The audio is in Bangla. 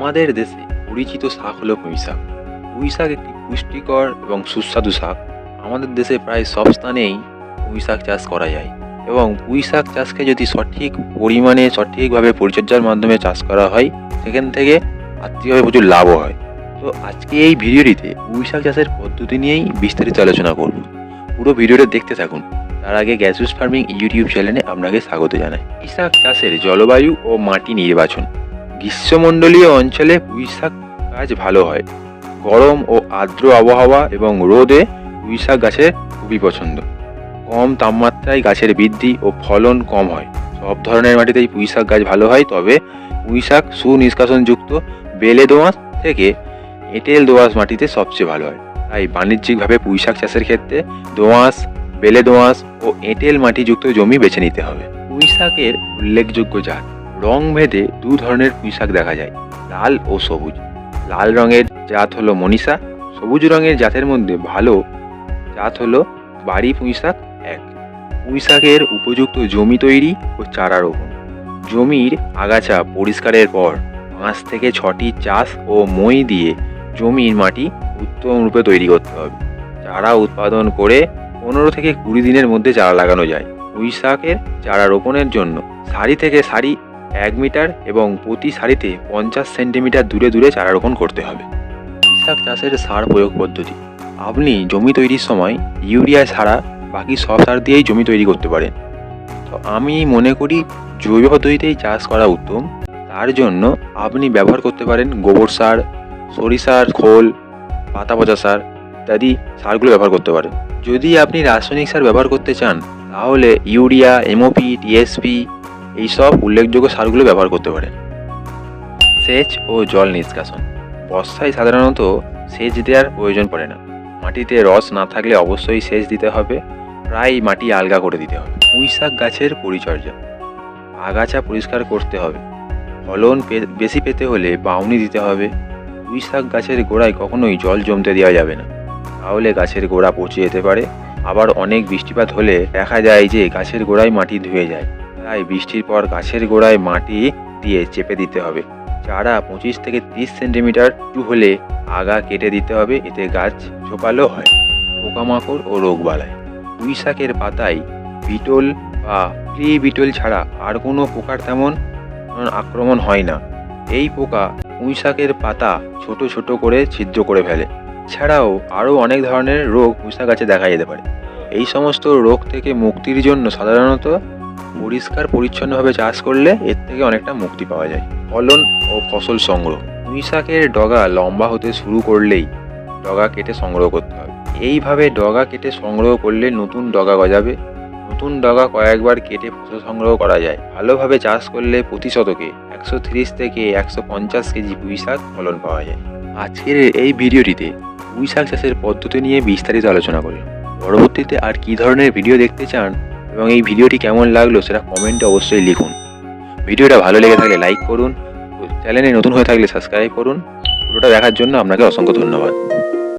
আমাদের দেশে পরিচিত শাক হলো পুঁই শাক। পুঁই শাক একটি পুষ্টিকর এবং সুস্বাদু শাক। আমাদের দেশে প্রায় সব স্থানেই পুঁই শাক চাষ করা যায় এবং পুঁই শাক চাষকে যদি সঠিক পরিমাণে সঠিকভাবে পরিচর্যার মাধ্যমে চাষ করা হয়, সেখান থেকে আর্থিকভাবে প্রচুর লাভও হয়। তো আজকে এই ভিডিওটিতে পুঁই শাক চাষের পদ্ধতি নিয়েই বিস্তারিত আলোচনা করব। পুরো ভিডিওটা দেখতে থাকুন। তার আগে গ্যাসুস ফার্মিং ইউটিউব চ্যানেলে আপনাকে স্বাগত জানাই। পুঁই শাক চাষের জলবায়ু ও মাটি নির্বাচন। গ্রীষ্মমণ্ডলীয় অঞ্চলে পুঁই শাক গাছ ভালো হয়। গরম ও আর্দ্র আবহাওয়া এবং রোদে পুঁই শাক গাছের খুবই পছন্দ। কম তাপমাত্রায় গাছের বৃদ্ধি ও ফলন কম হয়। সব ধরনের মাটিতেই পুঁই শাক গাছ ভালো হয়, তবে পুঁই শাক সুনিষ্কাশনযুক্ত বেলে দোআঁশ থেকে এঁটেল দোআঁশ মাটিতে সবচেয়ে ভালো হয়। তাই বাণিজ্যিকভাবে পুঁই শাক চাষের ক্ষেত্রে দোআঁশ, বেলে দোআঁশ ও এঁটেল মাটিযুক্ত জমি বেছে নিতে হবে। পুঁই শাকের উল্লেখযোগ্য জাত। রং ভেদে দু ধরনের পুঁই শাক দেখা যায়, লাল ও সবুজ। লাল রঙের জাত হলো মনীষা। সবুজ রঙের জাতের মধ্যে ভালো জাত হলো বাড়ি পুঁই শাক 1। পুঁই শাকের উপযুক্ত জমি তৈরি ও চারা রোপণ। জমির আগাছা পরিষ্কারের পর 5 থেকে 6টি চাষ ও মই দিয়ে জমির মাটি উত্তম রূপে তৈরি করতে হবে। চারা উৎপাদন করে 15 থেকে 20 দিনের মধ্যে চারা লাগানো যায়। পুঁই শাকের চারা রোপণের জন্য সারি থেকে সারি 1 মিটার এবং প্রতি সারিতে 50 সেন্টিমিটার দূরে দূরে চারা রোপণ করতে হবে। পুঁই শাক চাষের সার প্রয়োগ পদ্ধতি। আপনি জমি তৈরির সময় ইউরিয়া ছাড়া বাকি সব সার দিয়েই জমি তৈরি করতে পারেন। তো আমি মনে করি জৈব পদ্ধতিতেই চাষ করা উত্তম। তার জন্য আপনি ব্যবহার করতে পারেন গোবর সার, সরিষার খোল, পাতা পচা সার ইত্যাদি সারগুলো ব্যবহার করতে পারেন। যদি আপনি রাসায়নিক সার ব্যবহার করতে চান, তাহলে ইউরিয়া, এমওপি, টিএসপি এইসব উল্লেখযোগ্য সারগুলো ব্যবহার করতে পারেন। সেচ ও জল নিষ্কাশন। বর্ষায় সাধারণত সেচ দেওয়ার প্রয়োজন পড়ে না। মাটিতে রস না থাকলে অবশ্যই সেচ দিতে হবে, প্রায় মাটি আলগা করে দিতে হবে। পুঁই শাক গাছের পরিচর্যা। আগাছা পরিষ্কার করতে হবে। ফলন বেশি পেতে হলে বাউনি দিতে হবে। পুঁই শাক গাছের গোড়ায় কখনোই জল জমতে দেওয়া যাবে না, তাহলে গাছের গোড়া পচে যেতে পারে। আবার অনেক বৃষ্টিপাত হলে দেখা যায় যে গাছের গোড়ায় মাটি ধুয়ে যায়, তাই বৃষ্টির পর গাছের গোড়ায় মাটি দিয়ে চেপে দিতে হবে। চারা 25 থেকে 30 সেন্টিমিটার উঁচু হলে আগা কেটে দিতে হবে, এতে গাছ ঝোপালো হয়। পোকামাকড় ও রোগবালাই। পুঁই শাকের পাতায় বিটল বা বিটল ছাড়া আর কোনো পোকার তেমন আক্রমণ হয় না। এই পোকা পুঁই শাকের পাতা ছোট ছোট করে ছিদ্র করে ফেলে। ছাড়াও আরও অনেক ধরনের রোগ পুঁই শাক গাছে দেখা যেতে পারে। এই সমস্ত রোগ থেকে মুক্তির জন্য সাধারণত পরিষ্কার পরিচ্ছন্নভাবে চাষ করলে এর থেকে অনেকটা মুক্তি পাওয়া যায়। ফলন ও ফসল সংগ্রহ। পুঁই শাকের ডগা লম্বা হতে শুরু করলেই ডগা কেটে সংগ্রহ করতে হবে। এইভাবে ডগা কেটে সংগ্রহ করলে নতুন ডগা গজাবে। নতুন ডগা কয়েকবার কেটে ফসল সংগ্রহ করা যায়। ভালোভাবে চাষ করলে প্রতি শতকে 130 থেকে 150 কেজি পুঁই শাক ফলন পাওয়া যায়। আজকের এই ভিডিওটিতে পুঁই শাক চাষের পদ্ধতি নিয়ে বিস্তারিত আলোচনা করলাম। পরবর্তীতে আর কী ধরনের ভিডিও দেখতে চান এবং এই ভিডিওটি কেমন লাগলো সেটা কমেন্টে অবশ্যই লিখুন। ভিডিওটা ভালো লেগে থাকলে লাইক করুন, চ্যানেলে নতুন হয়ে থাকলে সাবস্ক্রাইব করুন। পুরোটা দেখার জন্য আপনাকে অসংখ্য ধন্যবাদ।